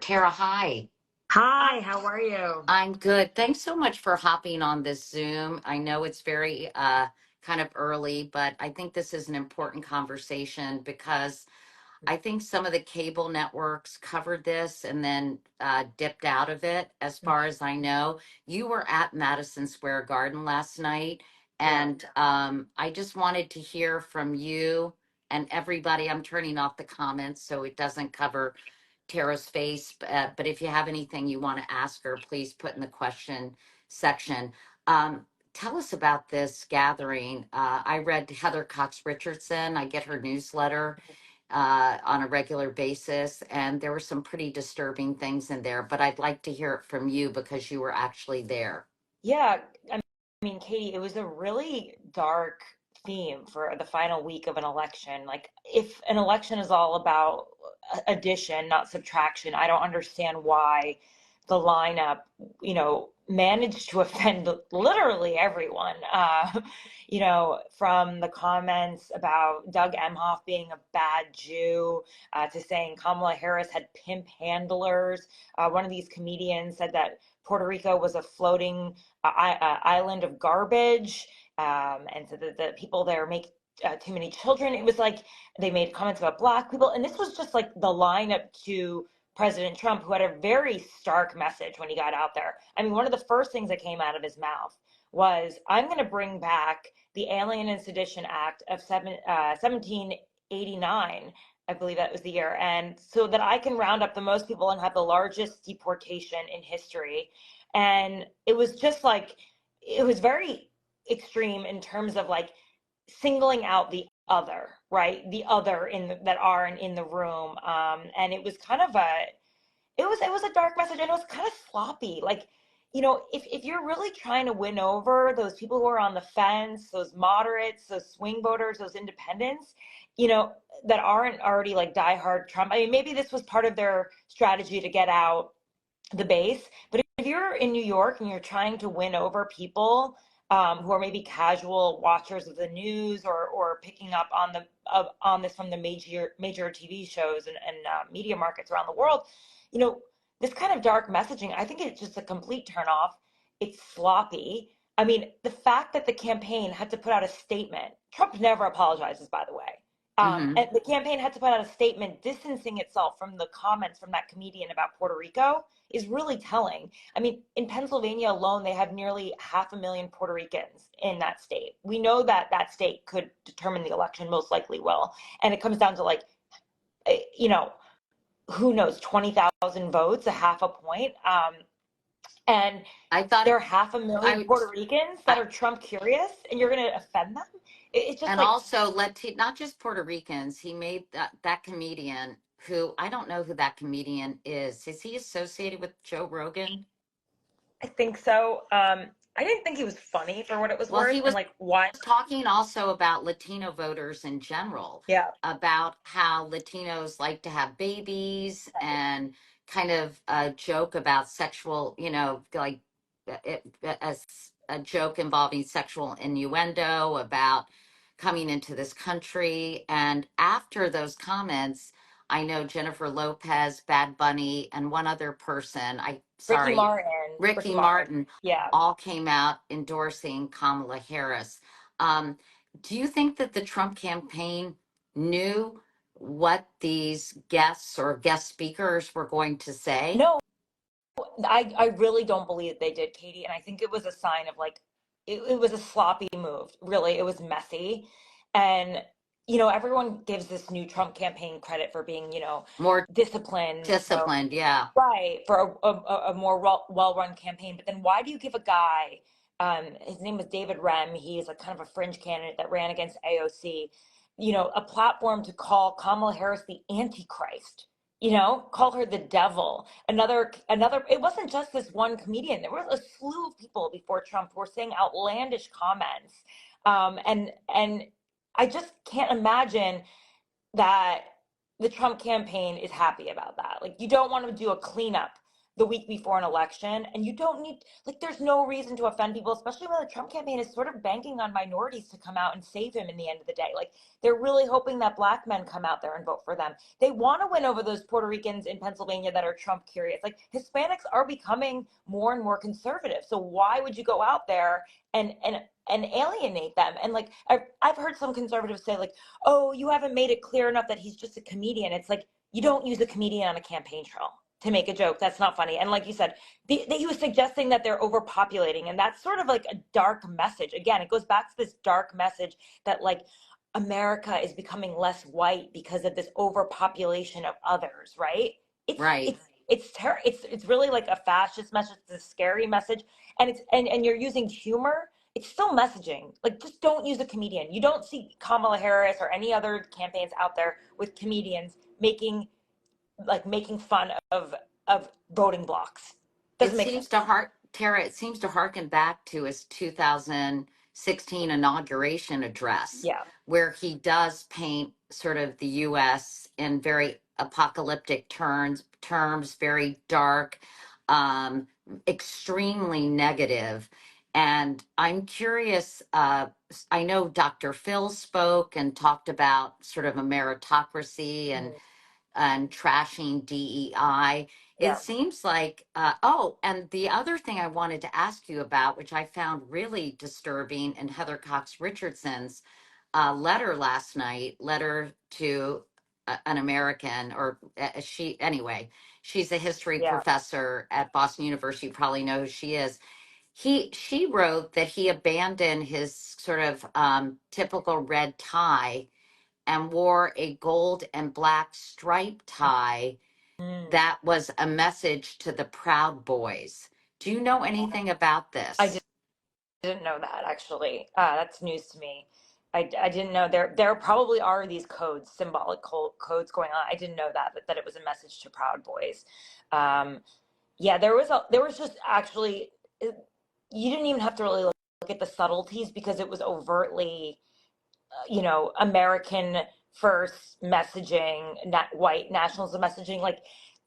Tara, hi. Hi, how are you? I'm good. Thanks so much for hopping on this Zoom. I know it's very kind of early, but I think this is an important conversation because I think some of the cable networks covered this and then dipped out of it, as far as I know. You were at Madison Square Garden last night, Yeah. and I just wanted to hear from you and everybody. I'm turning off the comments so it doesn't cover Tara's face, but if you have anything you want to ask her, please put in the question section. Um, Tell us about this gathering. I read Heather Cox Richardson. I get her newsletter on a regular basis, and there were some pretty disturbing things in there, but I'd like to hear it from you because you were actually there. Yeah, I mean, Katie, it was a really dark theme for the final week of an election. Like, if an election is all about addition, not subtraction, I don't understand why the lineup, managed to offend literally everyone. From the comments about Doug Emhoff being a bad Jew, to saying Kamala Harris had pimp handlers. One of these comedians said that Puerto Rico was a floating island of garbage, and so the people there make too many children. It was like they made comments about black people, and this was just like the lineup to President Trump, who had a very stark message when he got out there. I mean, one of the first things that came out of his mouth was, "I'm going to bring back the Alien and Sedition Act of 1789." I believe that was the year, and so that I can round up the most people and have the largest deportation in history. And it was just like, it was very extreme in terms of like singling out the other, right? The other that aren't in the room. And it was kind of it was a dark message, and it was kind of sloppy. Like, if you're really trying to win over those people who are on the fence, those moderates, those swing voters, those independents, that aren't already like diehard Trump. I mean, maybe this was part of their strategy to get out the base. But if you're in New York and you're trying to win over people, who are maybe casual watchers of the news, or picking up on this from the major TV shows and media markets around the world, you know, this kind of dark messaging, I think it's just a complete turnoff. It's sloppy. I mean, the fact that the campaign had to put out a statement. Trump never apologizes, by the way. Hmm. And the campaign had to put out a statement distancing itself from the comments from that comedian about Puerto Rico is really telling. I mean, in Pennsylvania alone, they have nearly 500,000 Puerto Ricans in that state. We know that that state could determine the election, most likely will. And it comes down to like, eh, you know, who knows, 20,000 votes, a half a point. And I thought there are 500,000 I, Puerto Ricans that I are Trump curious, and you're going to offend them? It's just and like, also not just Puerto Ricans. He made that comedian, who I don't know who that comedian is. Is he associated with Joe Rogan? I think so. I didn't think he was funny for what it was Well, worth, he and was like, why? talking also about Latino voters in general, Yeah. about how Latinos like to have babies, and kind of a joke about sexual, like as a joke involving sexual innuendo about coming into this country. And after those comments, I know Jennifer Lopez, Bad Bunny, and one other person, Ricky sorry, Martin. Ricky Ricky Martin. Martin, Yeah. all came out endorsing Kamala Harris. Um, do you think that the Trump campaign knew what these guests or guest speakers were going to say? No, I really don't believe that they did, Katie. And I think it was a sign of like, it was a sloppy move. Really, it was messy. And, everyone gives this new Trump campaign credit for being, More disciplined, disciplined, yeah. right, for a more well-run campaign. But then why do you give a guy, his name was David Rem, he's a kind of a fringe candidate that ran against AOC, a platform to call Kamala Harris the Antichrist, call her the devil. Another, it wasn't just this one comedian. There was a slew of people before Trump who were saying outlandish comments. And I just can't imagine that the Trump campaign is happy about that. Like, you don't want to do a cleanup the week before an election, and you don't need, like, there's no reason to offend people, especially when the Trump campaign is sort of banking on minorities to come out and save him in the end of the day. Like, they're really hoping that black men come out there and vote for them. They want to win over those Puerto Ricans in Pennsylvania that are Trump curious. Like, Hispanics are becoming more and more conservative. So why would you go out there and alienate them? And like, I've heard some conservatives say, like, oh, you haven't made it clear enough that he's just a comedian. It's like, you don't use a comedian on a campaign trail to make a joke. That's not funny. And like you said, he was suggesting that they're overpopulating, and that's sort of like a dark message. Again, it goes back to this dark message that, like, America is becoming less white because of this overpopulation of others, right? It's Right. it's really like a fascist message. It's a scary message, and and you're using humor. It's still messaging. Like, just don't use a comedian. You don't see Kamala Harris or any other campaigns out there with comedians making fun of voting blocks. It Doesn't make seems sense. to Tara, it seems to harken back to his 2016 inauguration address, Yeah. where he does paint sort of the US in very apocalyptic terms, very dark, um, extremely negative. And I'm curious, I know Dr. Phil spoke and talked about sort of a meritocracy Mhm. and trashing DEI. It Yeah. seems like, oh, and the other thing I wanted to ask you about, which I found really disturbing in Heather Cox Richardson's letter last night, letter to an American, or anyway, she's a history Yeah. professor at Boston University. You probably know who she is. She wrote that he abandoned his sort of typical red tie and wore a gold and black striped tie Mm. that was a message to the Proud Boys. Do you know anything about I this? didn't know that, actually. That's news to me. I didn't know there probably are these codes, symbolic codes going on. I didn't know that it was a message to Proud Boys. Um, yeah, there was just actually, you didn't even have to really look at the subtleties, because it was overtly, American first messaging, not white nationalism messaging. Like,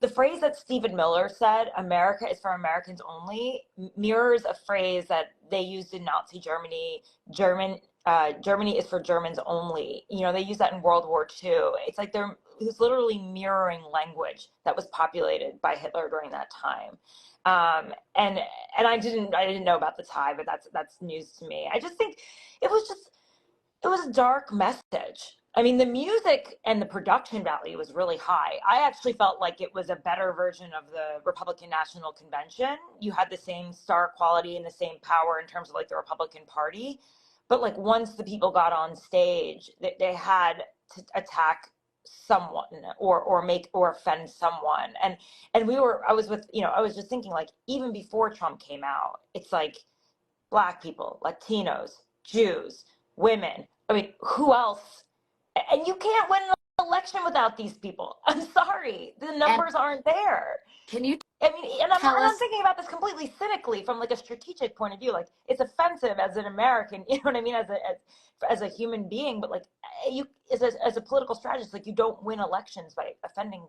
the phrase that Stephen Miller said, "America is for Americans only," mirrors a phrase that they used in Nazi Germany. Germany is for Germans only. They used that in World War II. It's like it was literally mirroring language that was populated by Hitler during that time. And I didn't know about the tie, but that's news to me. I just think it was just it was a dark message. I mean, the music and the production value was really high. I actually felt like it was a better version of the Republican National Convention. You had the same star quality and the same power in terms of, like, the Republican Party. But, like, once the people got on stage, they had to attack someone, or make or offend someone. And I was just thinking, like, even before Trump came out, it's like Black people, Latinos, Jews, women. I mean, who else? And you can't win an election without these people. I'm sorry, the And numbers aren't there. can you I mean, and tell I'm us, thinking about this completely cynically from, like, a strategic point of view. Like, it's offensive as an American, you know what I mean, as a human being. But, like, you as a political strategist, like, you don't win elections by offending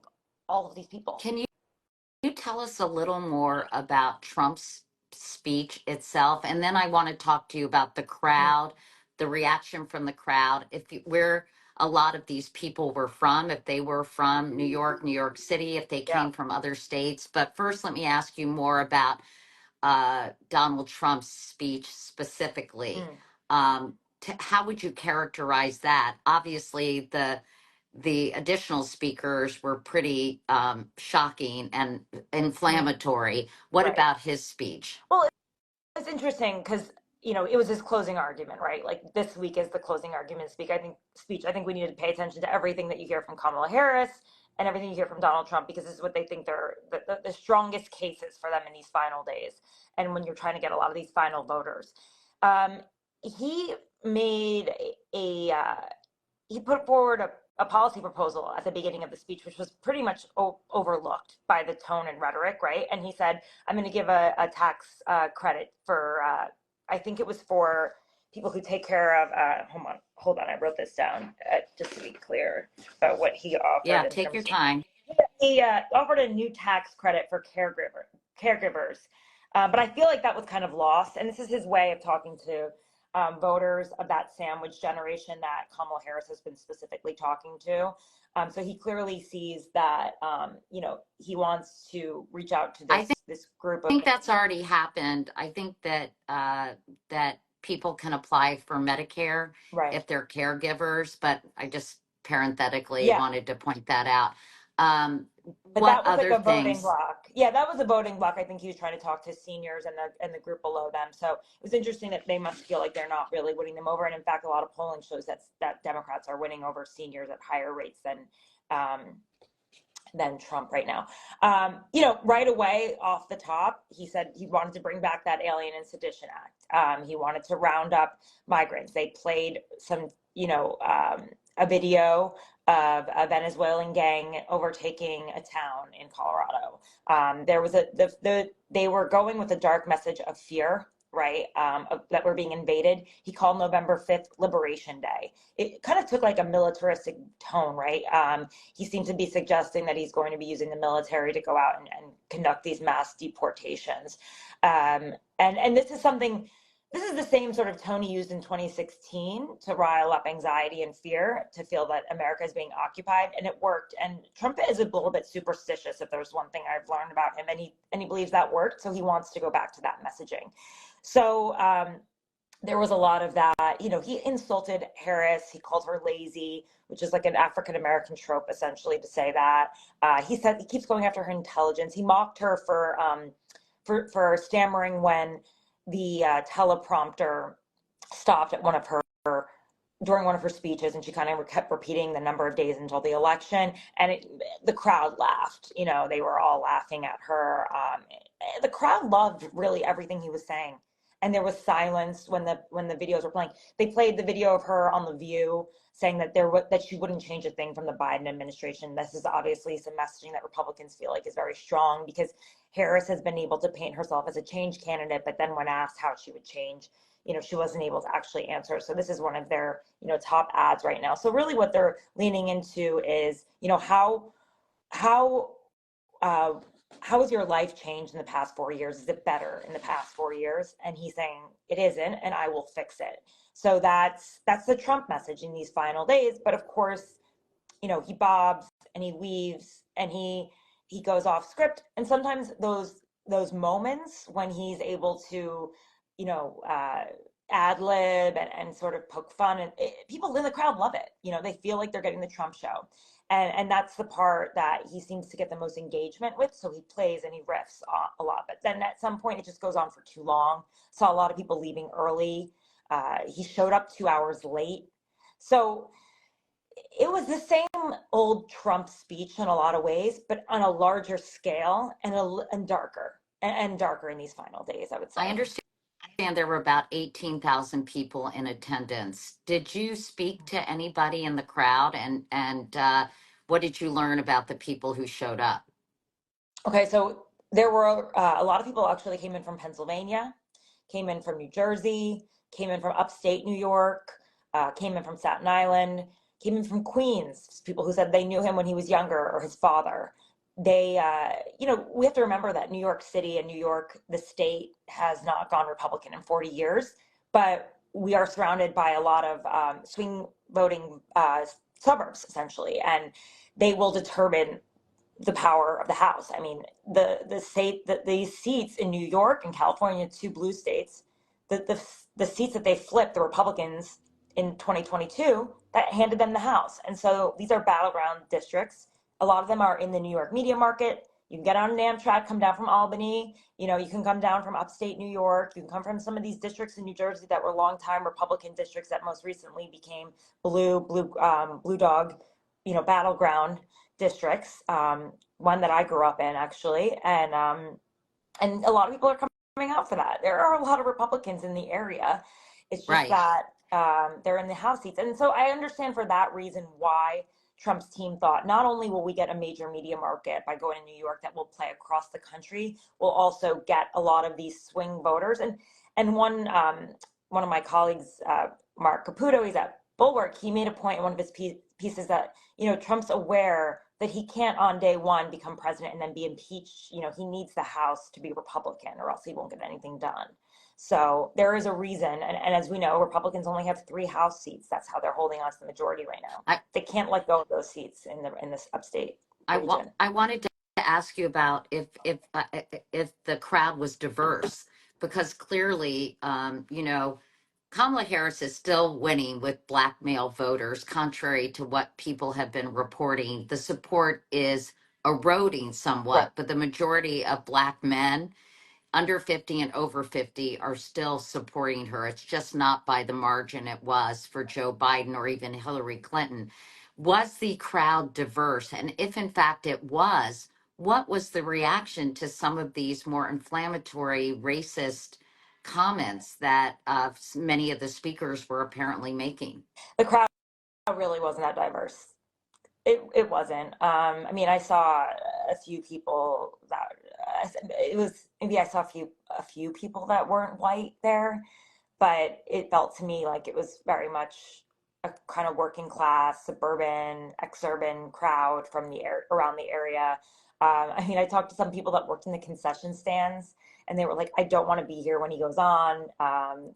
all of these people. can you tell us a little more about Trump's speech itself? And then I want to talk to you about the Mm. crowd, the reaction from the crowd. Where a lot of these people were from, if they were from New York, New York City, if they Yeah. came from other states. But first, let me ask you more about Donald Trump's speech specifically. Mm. How would you characterize that? Obviously, the additional speakers were pretty shocking and Mm. inflammatory. What Right. about his speech? Well, it's interesting because, it was his closing argument, right? Like, this week is the closing argument speech. I think we need to pay attention to everything that you hear from Kamala Harris and everything you hear from Donald Trump, because this is what they think they're the strongest cases for them in these final days. And when you're trying to get a lot of these final voters, um, he made he put forward a policy proposal at the beginning of the speech, which was pretty much overlooked by the tone and rhetoric, right? And he said, "I'm going to give a tax credit for, I think it was for people who take care of." Hold on, I wrote this down just to be clear about what he offered Yeah, in take your terms of. time. He offered a new tax credit for caregivers, but I feel like that was kind of lost. And this is his way of talking to voters of that sandwich generation that Kamala Harris has been specifically talking to. So he clearly sees that, he wants to reach out to I this group of. think that's already happened. I think that that people can apply for Medicare Right. if they're caregivers, but I just parenthetically Yeah. wanted to point that out. Um, But what that was like other a voting things? block. Yeah, that was a voting block. I think he was trying to talk to seniors and the group below them. So it was interesting that they must feel like they're not really winning them over. And in fact, a lot of polling shows that Democrats are winning over seniors at higher rates than Trump right now. Right away off the top, he said he wanted to bring back that Alien and Sedition Act. He wanted to round up migrants. They played a video of a Venezuelan gang overtaking a town in Colorado. There was they were going with a dark message of fear, right? That we're being invaded. He called November 5th Liberation Day. It kind of took like a militaristic tone, right? He seemed to be suggesting that he's going to be using the military to go out and conduct these mass deportations. And this is something. This is the same sort of tone he used in 2016 to rile up anxiety and fear, to feel that America is being occupied, and it worked. And Trump is a little bit superstitious, if there's one thing I've learned about him, and he believes that worked, so he wants to go back to that messaging. So there was a lot of that. He insulted Harris. He called her lazy, which is like an African American trope, essentially, to say that. He said he keeps going after her intelligence. He mocked her for stammering when the teleprompter stopped at during one of her speeches, and she kind of kept repeating the number of days until the election, and the crowd laughed. They were all laughing at her. The crowd loved really everything he was saying, and there was silence when the videos were playing. They played the video of her on The View saying that she wouldn't change a thing from the Biden administration. This is obviously some messaging that Republicans feel like is very strong, because Harris has been able to paint herself as a change candidate, but then when asked how she would change, she wasn't able to actually answer. So this is one of their, top ads right now. So really what they're leaning into is, how has your life changed in the past 4 years? Is it better in the past 4 years? And he's saying it isn't, and I will fix it. So that's the Trump message in these final days. But of course, he bobs and he weaves and he goes off script. And sometimes those moments when he's able to, ad lib and sort of poke fun, and people in the crowd love it. They feel like they're getting the Trump show. And that's the part that he seems to get the most engagement with. So he plays and he riffs a lot. But then at some point, it just goes on for too long. Saw a lot of people leaving early. He showed up 2 hours late. So it was the same old Trump speech in a lot of ways, but on a larger scale and darker in these final days, I would say. I understand there were about 18,000 people in attendance. Did you speak to anybody in the crowd, and what did you learn about the people who showed up? Okay, so there were a lot of people actually came in from Pennsylvania, came in from New Jersey, came in from upstate New York, came in from Staten Island, came in from Queens, people who said they knew him when he was younger, or his father. They, we have to remember that New York City and New York, the state, has not gone Republican in 40 years, but we are surrounded by a lot of swing voting suburbs, essentially, and they will determine the power of the House. I mean, these seats in New York and California, two blue states, the seats that they flipped, the Republicans in 2022, that handed them the House. And so these are battleground districts. A lot of them are in the New York media market. You can get on an Amtrak, come down from Albany. You can come down from upstate New York. You can come from some of these districts in New Jersey that were longtime Republican districts that most recently became blue dog, battleground districts. One that I grew up in, actually, and a lot of people are coming out for that. There are a lot of Republicans in the area. It's just Right. that they're in the House seats, and so I understand for that reason why Trump's team thought not only will we get a major media market by going to New York that will play across the country, we'll also get a lot of these swing voters. And one of my colleagues, Mark Caputo, he's at Bulwark, he made a point in one of his pieces that Trump's aware that he can't on day one become president and then be impeached. You know, he needs the House to be Republican or else he won't get anything done. So there is a reason. And as we know, Republicans only have 3 House seats. That's how they're holding on to the majority right now. They can't let go of those seats in this upstate region. I wanted to ask you about if the crowd was diverse, because clearly, you know, Kamala Harris is still winning with black male voters, contrary to what people have been reporting. The support is eroding Right. somewhat, but the majority of black men under 50 and over 50 are still supporting her. It's just not by the margin it was for Joe Biden or even Hillary Clinton. Was the crowd diverse? And if in fact it was, what was the reaction to some of these more inflammatory, racist comments that many of the speakers were apparently making? The crowd really wasn't that diverse. It wasn't. I mean, I saw a few people that it was maybe I saw a few people that weren't white there, but it felt to me like it was very much a kind of working class, suburban, exurban crowd from the around the area. I mean, I talked to some people that worked in the concession stands, and they were like, "I don't want to be here when he goes on."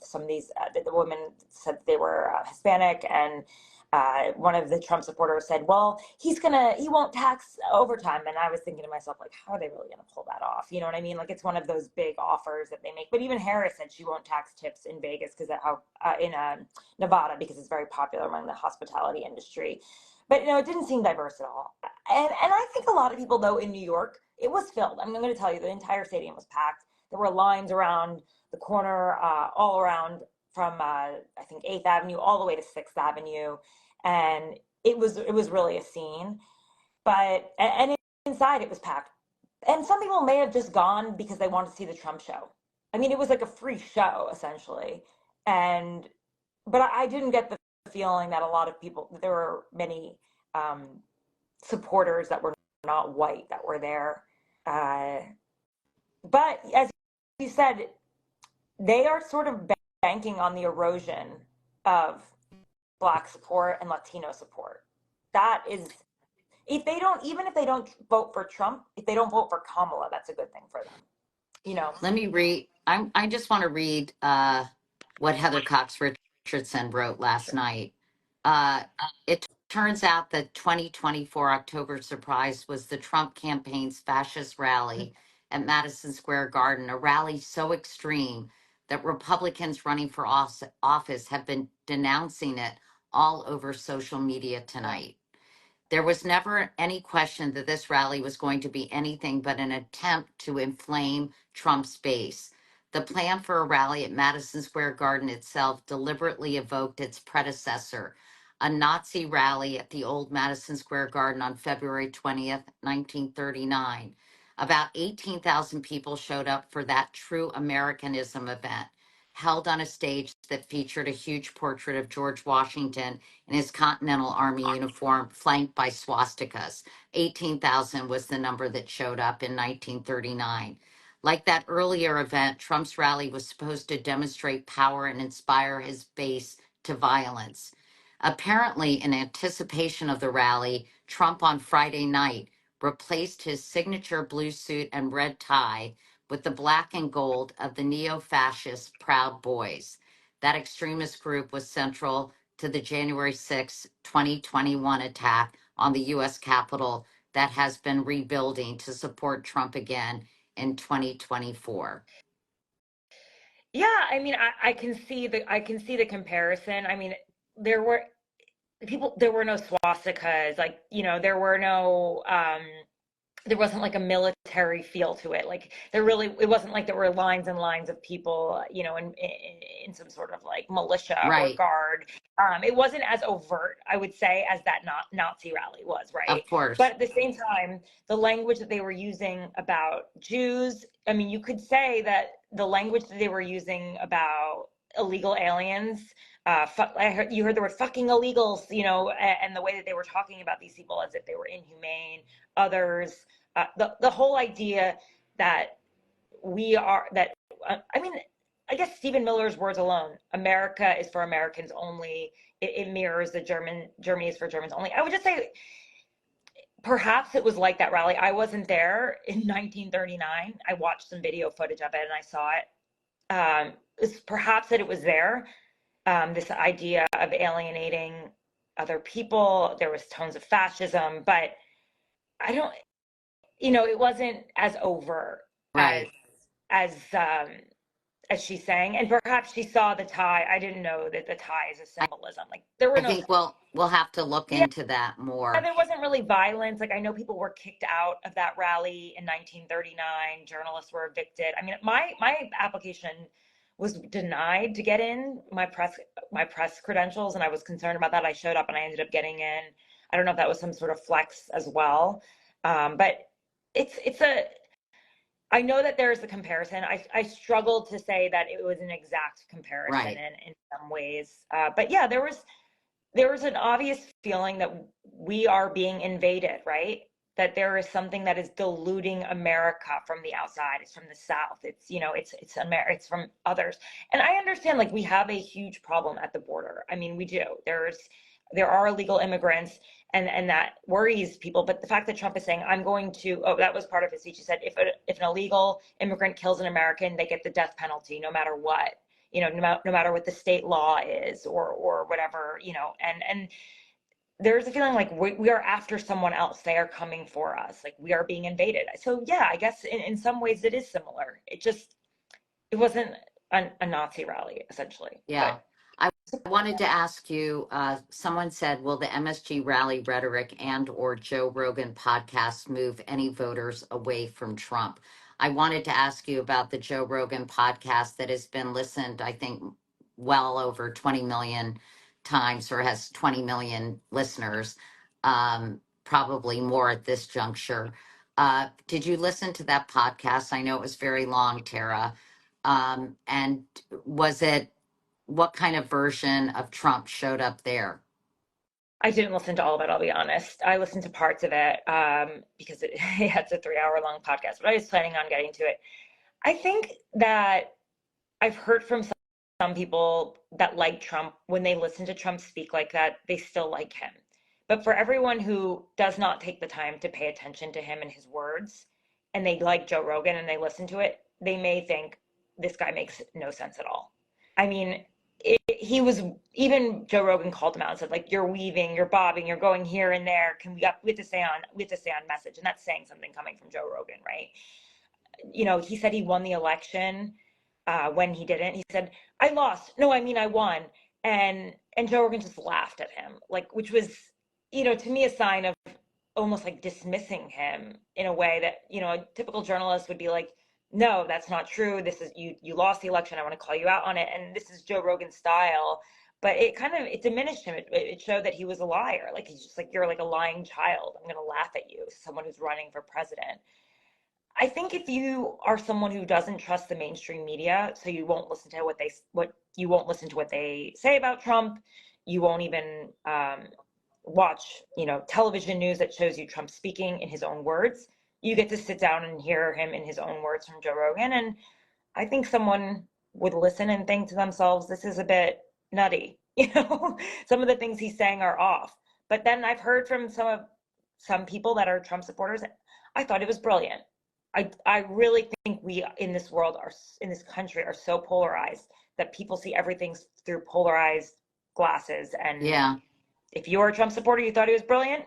Some of these, the women said they were Hispanic, and one of the Trump supporters said, "Well, he won't tax overtime." And I was thinking to myself, like, how are they really going to pull that off? You know what I mean? Like, it's one of those big offers that they make. But even Harris said she won't tax tips in Vegas because in Nevada, because it's very popular among the hospitality industry. But you know, it didn't seem diverse at all. And I think a lot of people, though, in New York, it was filled. I mean, I'm going to tell you, the entire stadium was packed. There were lines around the corner, all around from I think 8th Avenue all the way to 6th Avenue. And it was really a scene. But and inside it was packed, and some people may have just gone because they wanted to see the Trump show. I mean, it was like a free show essentially. And but I didn't get the feeling that a lot of people, there were many supporters that were not white that were there. But as you said, they are sort of banking on the erosion of Black support and Latino support. That is, if they don't, even if they don't vote for Trump, if they don't vote for Kamala, that's a good thing for them. You know. Let me read. I just want to read what Heather Cox Richardson wrote last night. It turns out that 2024 October surprise was the Trump campaign's fascist rally at Madison Square Garden, a rally so extreme that Republicans running for office have been denouncing it all over social media tonight. There was never any question that this rally was going to be anything but an attempt to inflame Trump's base. The plan for a rally at Madison Square Garden itself deliberately evoked its predecessor, a Nazi rally at the old Madison Square Garden on February 20th, 1939. About 18,000 people showed up for that true Americanism event, held on a stage that featured a huge portrait of George Washington in his Continental Army uniform, flanked by swastikas. 18,000 was the number that showed up in 1939. Like that earlier event, Trump's rally was supposed to demonstrate power and inspire his base to violence. Apparently, in anticipation of the rally, Trump on Friday night replaced his signature blue suit and red tie with the black and gold of the neo-fascist Proud Boys. That extremist group was central to the January 6, 2021 attack on the U.S. Capitol that has been rebuilding to support Trump again in 2024. Yeah, I mean, I can see the comparison. I mean, there were there were no swastikas, like, you know, there were no there wasn't like a military feel to it. Like it wasn't like there were lines and lines of people, you know, in some sort of like militia or Right, guard. It wasn't as overt, I would say, as that Nazi rally was, right? of course. But at the same time, the language that they were using about Jews, I mean, you could say that the language that they were using about illegal aliens, you heard the word fucking illegals, you know, and the way that they were talking about these people as if they were inhumane. Others, the whole idea that I mean, I guess Stephen Miller's words alone, America is for Americans only. It mirrors the Germany is for Germans only. I would just say perhaps it was like that rally. I wasn't there in 1939. I watched some video footage of it and I saw it. It's perhaps that it was there, this idea of alienating other people. There was tones of fascism, but I don't, it wasn't as overt Right. as um, as she's saying. And perhaps she saw the tie. I didn't know that the tie is a I, symbolism. Like there were I no, think we'll have to look yeah, into that more. there wasn't really violence. Like I know people were kicked out of that rally in 1939. Journalists were evicted. I mean, my application was denied to get in, my press credentials, and I was concerned about that. I showed up and I ended up getting in. I don't know if that was some sort of flex as well, but it's a. I know that there's a comparison. I struggled to say that it was an exact comparison Right. in some ways, but yeah, there was an obvious feeling that we are being invaded, right? That there is something that is diluting America from the outside. It's from the South. It's from others. And I understand, like, we have a huge problem at the border. I mean, we do. There are illegal immigrants, and that worries people. But the fact that Trump is saying, I'm going to, oh, that was part of his speech. He said, if an illegal immigrant kills an American, they get the death penalty no matter what. No matter what the state law is or whatever, and there's a feeling like we are after someone else. They are coming for us. Like we are being invaded. So yeah, I guess in some ways it is similar. It wasn't a Nazi rally essentially, Yeah. but I wanted to ask you, someone said, will the MSG rally rhetoric and or Joe Rogan podcast move any voters away from Trump? I wanted to ask you about the Joe Rogan podcast that has been listened, I think, well over 20 million times or has 20 million listeners, probably more at this juncture. Did you listen to that podcast? I know it was very long, Tara. And was it, what kind of version of Trump showed up there? I didn't listen to all of it. I'll be honest. I listened to parts of it because yeah, it's a 3 hour long podcast, but I was planning on getting to it. I think that I've heard from some people that like Trump, when they listen to Trump speak like that, they still like him. But for everyone who does not take the time to pay attention to him and his words, and they like Joe Rogan and they listen to it, they may think this guy makes no sense at all. I mean, he was, even Joe Rogan called him out and said, like, you're weaving, you're bobbing, you're going here and there. We have to stay on message, and that's saying something coming from Joe Rogan, right? He said he won the election when he didn't. He said, I lost. No, I mean, I won. And Joe Rogan just laughed at him, like, which was, to me, a sign of almost like dismissing him in a way that, a typical journalist would be like, no, that's not true. This is, you lost the election. I want to call you out on it. And this is Joe Rogan's style. But it diminished him. It showed that he was a liar. Like, he's just like, you're like a lying child. I'm going to laugh at you, someone who's running for president. I think if you are someone who doesn't trust the mainstream media, so you won't listen to what they say about Trump, you won't even watch, television news that shows you Trump speaking in his own words. You get to sit down and hear him in his own words from Joe Rogan, and I think someone would listen and think to themselves, "This is a bit nutty." Some of the things he's saying are off. But then I've heard from some people that are Trump supporters. I thought it was brilliant. I really think we in this world in this country are so polarized that people see everything through polarized glasses. And Yeah. if you are a Trump supporter, you thought he was brilliant.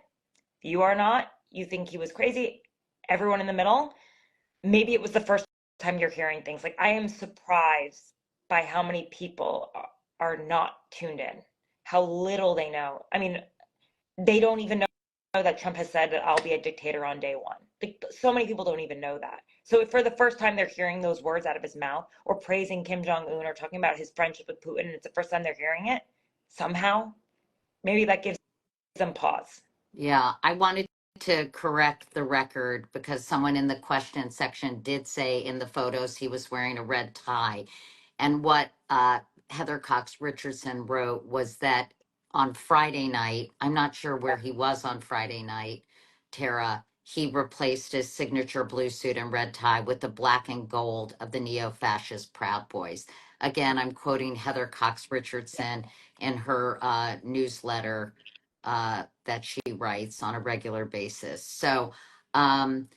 If you are not, you think he was crazy. Everyone in the middle, maybe it was the first time you're hearing things. Like, I am surprised by how many people are not tuned in, how little they know. I mean, they don't even know that Trump has said that I'll be a dictator on day one. Like, so many people don't even know that. So if for the first time they're hearing those words out of his mouth, or praising Kim Jong-un, or talking about his friendship with Putin, and it's the first time they're hearing it, somehow, maybe that gives them pause. Yeah. I wanted to correct the record because someone in the question section did say in the photos he was wearing a red tie. And what Heather Cox Richardson wrote was that on Friday night, I'm not sure where he was on Friday night, Tara, he replaced his signature blue suit and red tie with the black and gold of the neo fascist Proud Boys. Again, I'm quoting Heather Cox Richardson in her newsletter that she writes on a regular basis. So, um,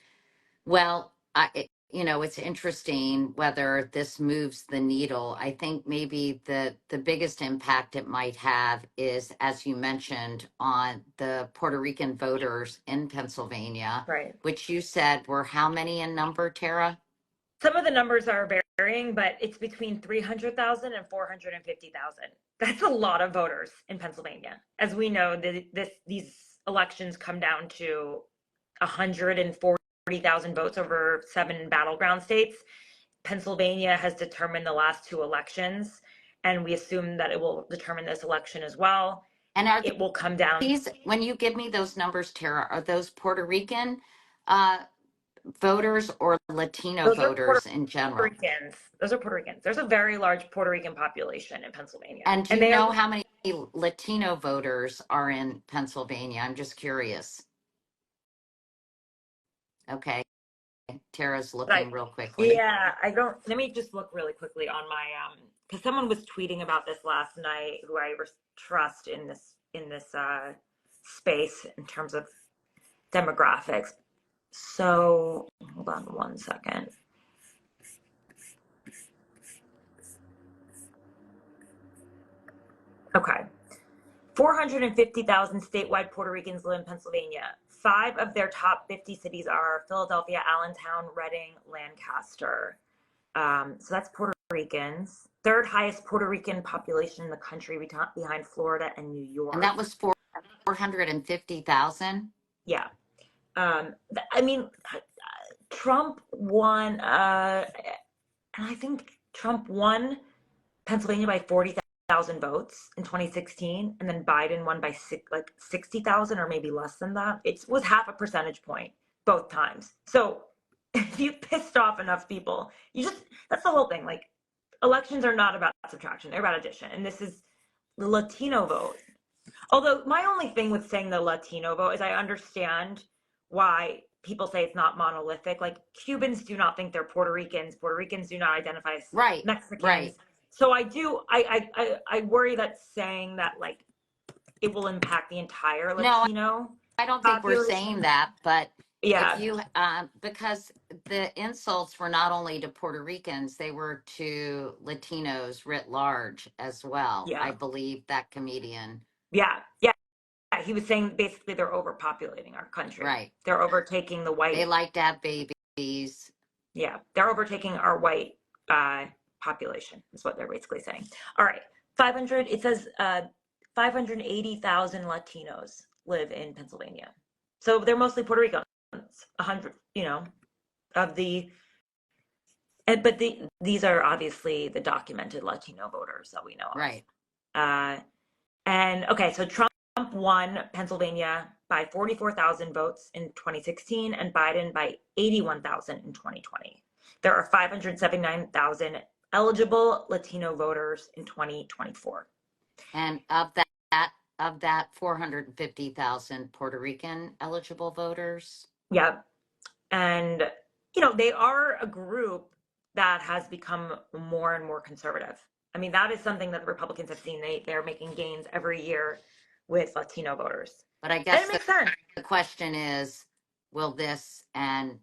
well, it's interesting whether this moves the needle. I think maybe the biggest impact it might have is, as you mentioned, on the Puerto Rican voters in Pennsylvania, Right. which you said were how many in number, Tara? Some of the numbers are varying, but it's between 300,000 and 450,000. That's a lot of voters in Pennsylvania. As we know, these elections come down to 140,000 votes over 7 battleground states. Pennsylvania has determined the last 2 elections, and we assume that it will determine this election as well. And are It will come down. these, when you give me those numbers, Tara, are those Puerto Rican uh, voters or Latino Those are Puerto voters in general? Ricans. Those are Puerto Ricans. There's a very large Puerto Rican population in Pennsylvania. And do And you they are, know how many Latino voters are in Pennsylvania? I'm just curious. Okay. Tara's looking real quickly. yeah, I don't, let me just look really quickly on my, because someone was tweeting about this last night who I trust in this space in terms of demographics. So hold on one second. Okay. 450,000 statewide Puerto Ricans live in Pennsylvania. 5 of their top 50 cities are Philadelphia, Allentown, Reading, Lancaster. So that's Puerto Ricans. 3rd highest Puerto Rican population in the country behind Florida and New York. And that was 450,000? Yeah. I mean, Trump won, and I think Trump won Pennsylvania by 40,000 votes in 2016, and then Biden won by 60,000 or maybe less than that. It was half a percentage point both times. So if you pissed off enough people, that's the whole thing. Like, elections are not about subtraction, they're about addition. And this is the Latino vote. Although my only thing with saying the Latino vote is I understand why people say it's not monolithic. Like, Cubans do not think they're Puerto Ricans. Puerto Ricans do not identify as Mexicans. Right. So I worry that saying that, like, it will impact the entire Latino. No, I don't think we're saying that, but yeah, if you, because the insults were not only to Puerto Ricans, they were to Latinos writ large as well. Yeah. I believe that comedian. Yeah. He was saying basically they're overpopulating our country. Right. They're overtaking the white. They like to have babies. Yeah, they're overtaking our white population is what they're basically saying. All right, 500. It says 580,000 Latinos live in Pennsylvania, so they're mostly Puerto Ricans. 100, of the, but these are obviously the documented Latino voters that we know of. Right. And okay, so Trump won Pennsylvania by 44,000 votes in 2016 and Biden by 81,000 in 2020. There are 579,000 eligible Latino voters in 2024. And of that 450,000 Puerto Rican eligible voters. Yeah. And, they are a group that has become more and more conservative. I mean, that is something that the Republicans have seen. They're making gains every year with Latino voters. But I guess the question is, will this and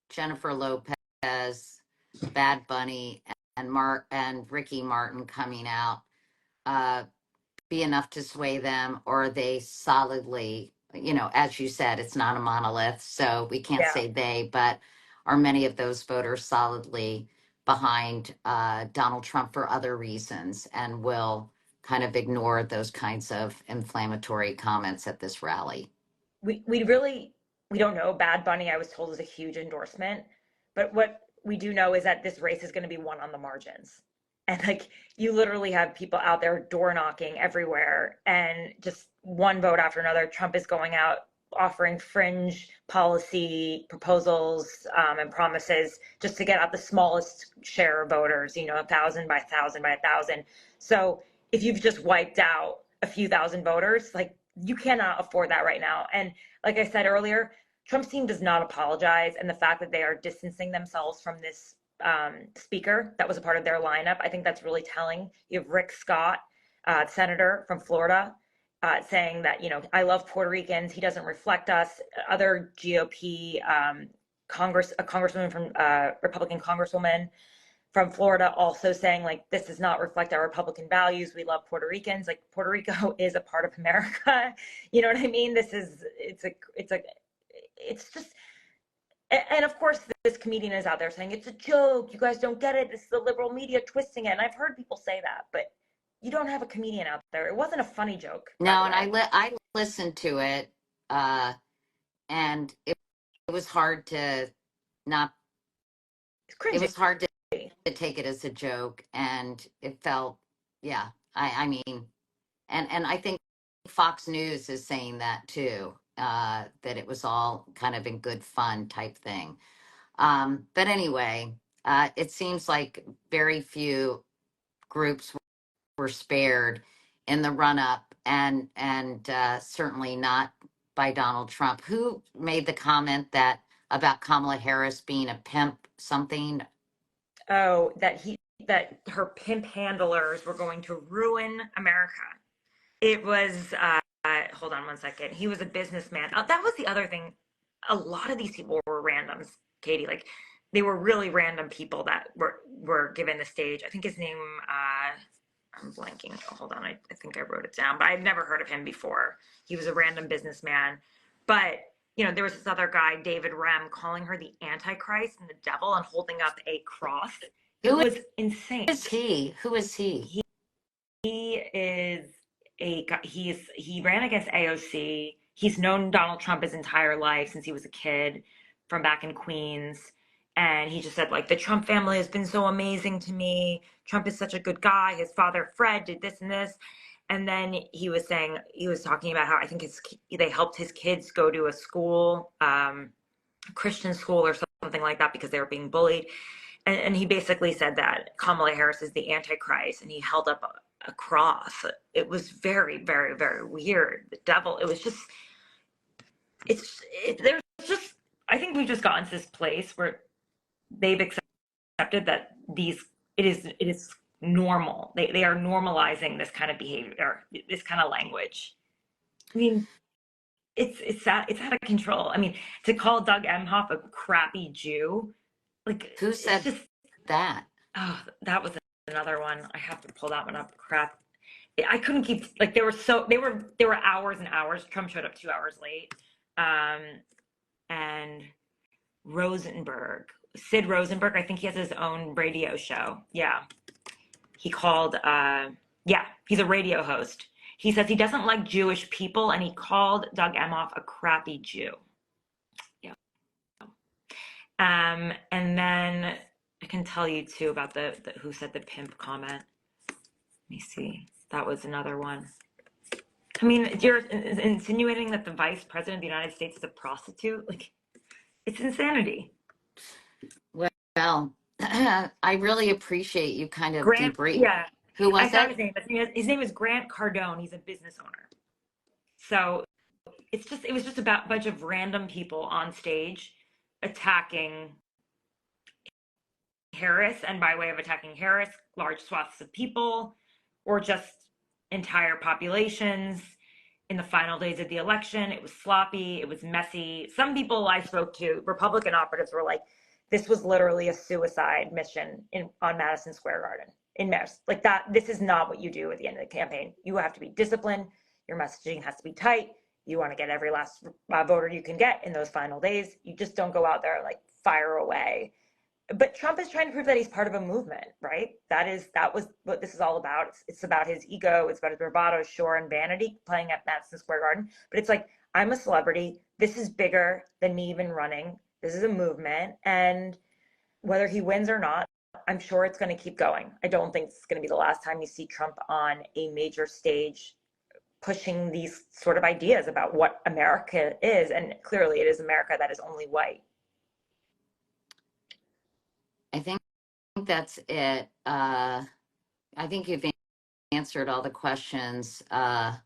Jennifer Lopez, Bad Bunny, and Ricky Martin coming out be enough to sway them, or are they solidly, as you said, it's not a monolith, so we can't say they, but are many of those voters solidly behind Donald Trump for other reasons and will kind of ignore those kinds of inflammatory comments at this rally? We don't know. Bad Bunny, I was told, is a huge endorsement, but what we do know is that this race is going to be won on the margins. And, like, you literally have people out there door knocking everywhere, and just one vote after another. Trump is going out offering fringe policy proposals and promises just to get out the smallest share of voters, 1,000 by 1,000 by 1,000. So if you've just wiped out a few thousand voters, like, you cannot afford that right now. And like I said earlier, Trump's team does not apologize. And the fact that they are distancing themselves from this speaker that was a part of their lineup, I think that's really telling. You have Rick Scott, senator from Florida, saying that, I love Puerto Ricans. He doesn't reflect us. Other GOP a congresswoman from Republican congresswoman from Florida also saying like, this does not reflect our Republican values. We love Puerto Ricans. Like Puerto Rico is a part of America. You know what I mean? It's just, and of course this comedian is out there saying it's a joke. You guys don't get it. This is the liberal media twisting it. And I've heard people say that, but you don't have a comedian out there. It wasn't a funny joke. No, and I listened to it, and it was hard to not. It's cringy. It was hard to take it as a joke, and it felt, yeah. I mean, and I think Fox News is saying that too, that it was all kind of in good fun type thing. But anyway, it seems like very few groups were spared in the run up, and certainly not by Donald Trump, who made the comment that about Kamala Harris being a pimp something. Oh, that her pimp handlers were going to ruin America. It was hold on one second. He was a businessman. That was the other thing. A lot of these people were randoms, Katie. Like they were really random people that were given the stage. I think his name I'm blanking. Oh, hold on. I think I wrote it down, but I've never heard of him before. He was a random businessman. But, there was this other guy, David Rem, calling her the Antichrist and the devil and holding up a cross. It was insane. Who is he? Who is he? He is he ran against AOC. He's known Donald Trump his entire life since he was a kid from back in Queens. And he just said, like, the Trump family has been so amazing to me. Trump is such a good guy. His father, Fred, did this and this. And then he was talking about how I think they helped his kids go to a school, Christian school or something like that because they were being bullied. And he basically said that Kamala Harris is the Antichrist, and he held up a cross. It was very, very, very weird. The devil. It was just, there's just, I think we've just gotten to this place where they've accepted that it is normal. They are normalizing this kind of behavior, this kind of language. I mean, it's out of control. I mean, to call Doug Emhoff a crappy Jew, like Who said that? Oh, that was another one. I have to pull that one up. Crap. I couldn't keep, like, they were hours and hours. Trump showed up 2 hours late. And Sid Rosenberg, I think he has his own radio show. Yeah. He called, he's a radio host. He says he doesn't like Jewish people, and he called Doug Emhoff a crappy Jew. Yeah. And then I can tell you too about the who said the pimp comment. Let me see. That was another one. I mean, you're insinuating that the vice president of the United States is a prostitute? Like, it's insanity. Well, I really appreciate you kind of debrief. Yeah. Who was that? His name is Grant Cardone. He's a business owner. So it was just about a bunch of random people on stage attacking Harris, and by way of attacking Harris, large swaths of people or just entire populations in the final days of the election. It was sloppy. It was messy. Some people I spoke to, Republican operatives, were like, this was literally a suicide mission on Madison Square Garden in Mass. Like that, this is not what you do at the end of the campaign. You have to be disciplined. Your messaging has to be tight. You want to get every last voter you can get in those final days. You just don't go out there and like fire away. But Trump is trying to prove that he's part of a movement, right? That was what this is all about. It's about his ego. It's about his bravado, sure, and vanity playing at Madison Square Garden. But it's like, I'm a celebrity. This is bigger than me even running. This is a movement. And whether he wins or not, I'm sure it's going to keep going. I don't think it's going to be the last time you see Trump on a major stage pushing these sort of ideas about what America is. And clearly it is America that is only white. I think that's it. I think you've answered all the questions that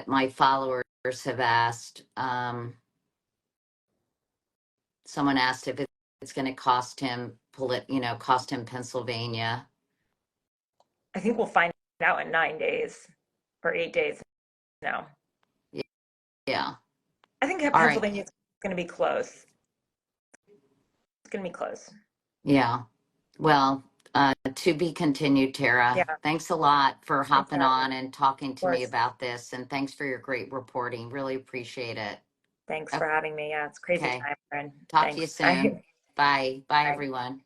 my followers have asked. Someone asked if it's going to cost him Pennsylvania. I think we'll find out in 9 days or 8 days. No, Yeah. I think All right. Pennsylvania is going to be close. It's going to be close. Yeah. Well, to be continued, Tara. Yeah. Thanks a lot for Thanks for hopping having me. on and talking Of to me course. about this. And thanks for your great reporting. Really appreciate it. Thanks for having me. Yeah, it's crazy Okay. time, Aaron. Talk to you Thanks. soon. Bye. Bye. Bye, Bye. everyone.